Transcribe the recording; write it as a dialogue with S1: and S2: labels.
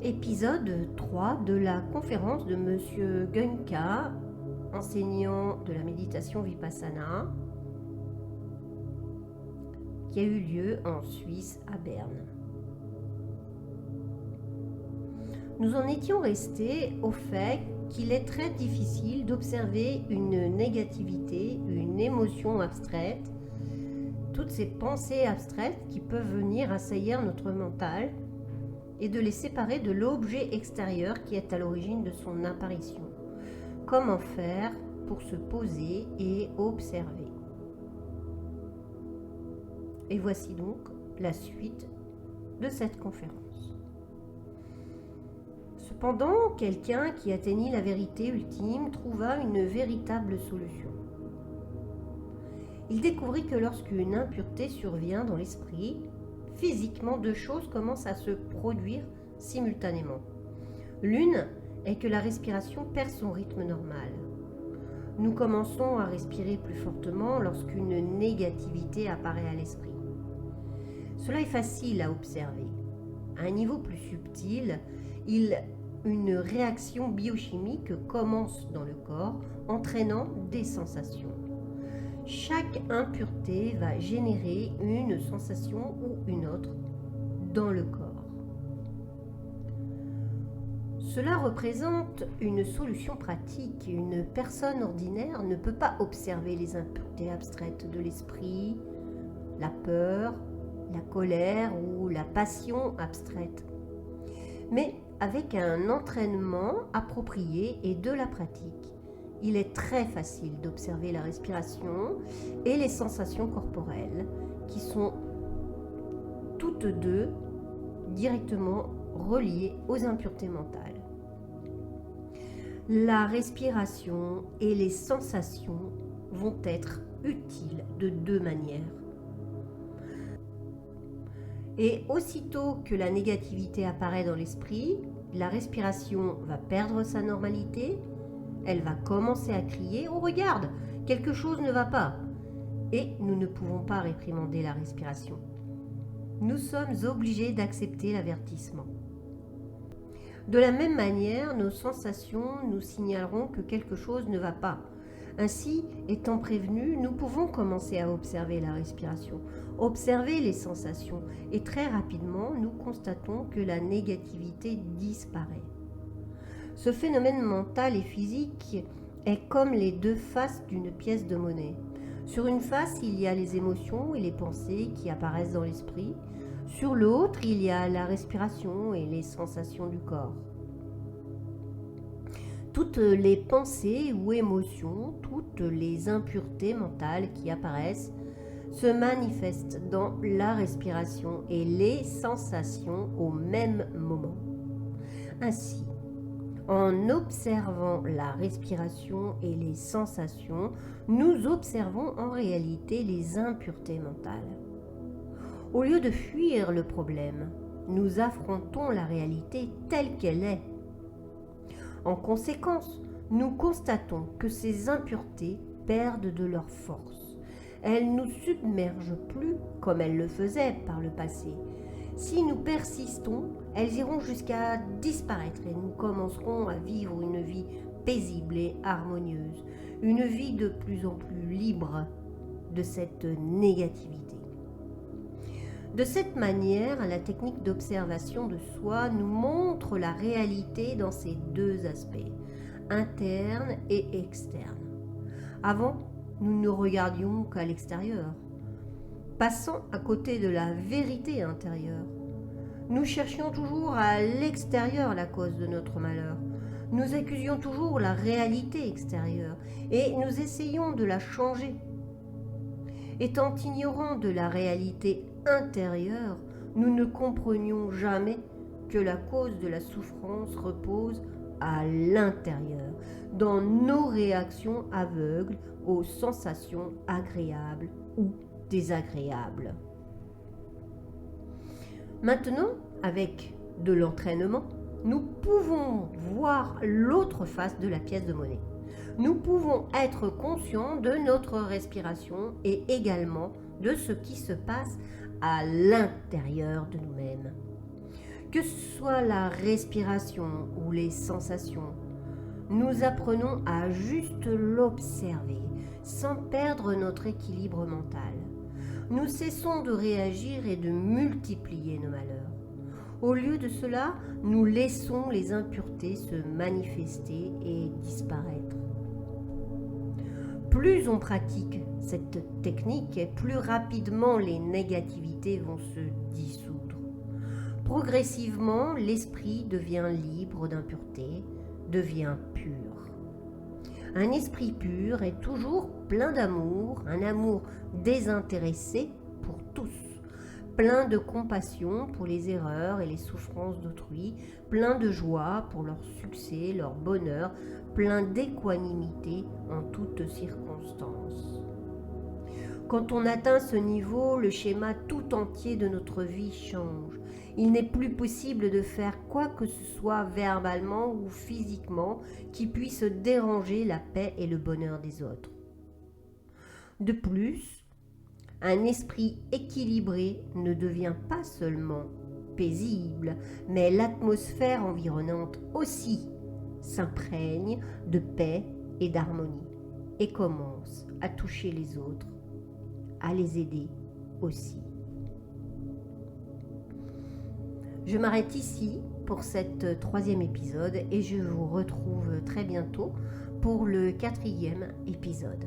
S1: Épisode 3 de la conférence de Monsieur Gunka, enseignant de la méditation Vipassana, qui a eu lieu en Suisse à Berne. Nous en étions restés au fait qu'il est très difficile d'observer une négativité, une émotion abstraite, toutes ces pensées abstraites qui peuvent venir assaillir notre mental, et de les séparer de l'objet extérieur qui est à l'origine de son apparition. Comment faire pour se poser et observer? Et voici donc la suite de cette conférence. Cependant, quelqu'un qui atteignit la vérité ultime trouva une véritable solution. Il découvrit que lorsqu'une impureté survient dans l'esprit, physiquement, deux choses commencent à se produire simultanément. L'une est que la respiration perd son rythme normal. Nous commençons à respirer plus fortement lorsqu'une négativité apparaît à l'esprit. Cela est facile à observer. À un niveau plus subtil, une réaction biochimique commence dans le corps, entraînant des sensations. Chaque impureté va générer une sensation ou une autre dans le corps. Cela représente une solution pratique. Une personne ordinaire ne peut pas observer les impuretés abstraites de l'esprit, la peur, la colère ou la passion abstraite. Mais avec un entraînement approprié et de la pratique, il est très facile d'observer la respiration et les sensations corporelles qui sont toutes deux directement reliées aux impuretés mentales. La respiration et les sensations vont être utiles de deux manières. Et aussitôt que la négativité apparaît dans l'esprit, la respiration va perdre sa normalité. Elle va commencer à crier « Oh, regarde, quelque chose ne va pas !» Et nous ne pouvons pas réprimander la respiration. Nous sommes obligés d'accepter l'avertissement. De la même manière, nos sensations nous signaleront que quelque chose ne va pas. Ainsi, étant prévenus, nous pouvons commencer à observer la respiration, observer les sensations, et très rapidement, nous constatons que la négativité disparaît. Ce phénomène mental et physique est comme les deux faces d'une pièce de monnaie. Sur une face, il y a les émotions et les pensées qui apparaissent dans l'esprit. Sur l'autre, il y a la respiration et les sensations du corps. Toutes les pensées ou émotions, toutes les impuretés mentales qui apparaissent se manifestent dans la respiration et les sensations au même moment. Ainsi, en observant la respiration et les sensations, nous observons en réalité les impuretés mentales. Au lieu de fuir le problème, nous affrontons la réalité telle qu'elle est. En conséquence, nous constatons que ces impuretés perdent de leur force. Elles ne nous submergent plus comme elles le faisaient par le passé. Si nous persistons, elles iront jusqu'à disparaître et nous commencerons à vivre une vie paisible et harmonieuse, une vie de plus en plus libre de cette négativité. De cette manière, la technique d'observation de soi nous montre la réalité dans ses deux aspects, interne et externe. Avant, nous ne regardions qu'à l'extérieur, passant à côté de la vérité intérieure. Nous cherchions toujours à l'extérieur la cause de notre malheur. Nous accusions toujours la réalité extérieure et nous essayions de la changer. Étant ignorants de la réalité intérieure, nous ne comprenions jamais que la cause de la souffrance repose à l'intérieur, dans nos réactions aveugles aux sensations agréables ou désagréables. Maintenant, avec de l'entraînement, nous pouvons voir l'autre face de la pièce de monnaie. Nous pouvons être conscients de notre respiration et également de ce qui se passe à l'intérieur de nous-mêmes. Que ce soit la respiration ou les sensations, nous apprenons à juste l'observer sans perdre notre équilibre mental. Nous cessons de réagir et de multiplier nos malheurs. Au lieu de cela, nous laissons les impuretés se manifester et disparaître. Plus on pratique cette technique, plus rapidement les négativités vont se dissoudre. Progressivement, l'esprit devient libre d'impureté, devient pur. Un esprit pur est toujours plein d'amour, un amour désintéressé pour tous, plein de compassion pour les erreurs et les souffrances d'autrui, plein de joie pour leur succès, leur bonheur, plein d'équanimité en toutes circonstances. Quand on atteint ce niveau, le schéma tout entier de notre vie change. Il n'est plus possible de faire quoi que ce soit verbalement ou physiquement qui puisse déranger la paix et le bonheur des autres. De plus, un esprit équilibré ne devient pas seulement paisible, mais l'atmosphère environnante aussi s'imprègne de paix et d'harmonie et commence à toucher les autres, à les aider aussi. Je m'arrête ici pour cet 3e épisode et je vous retrouve très bientôt pour le 4e épisode.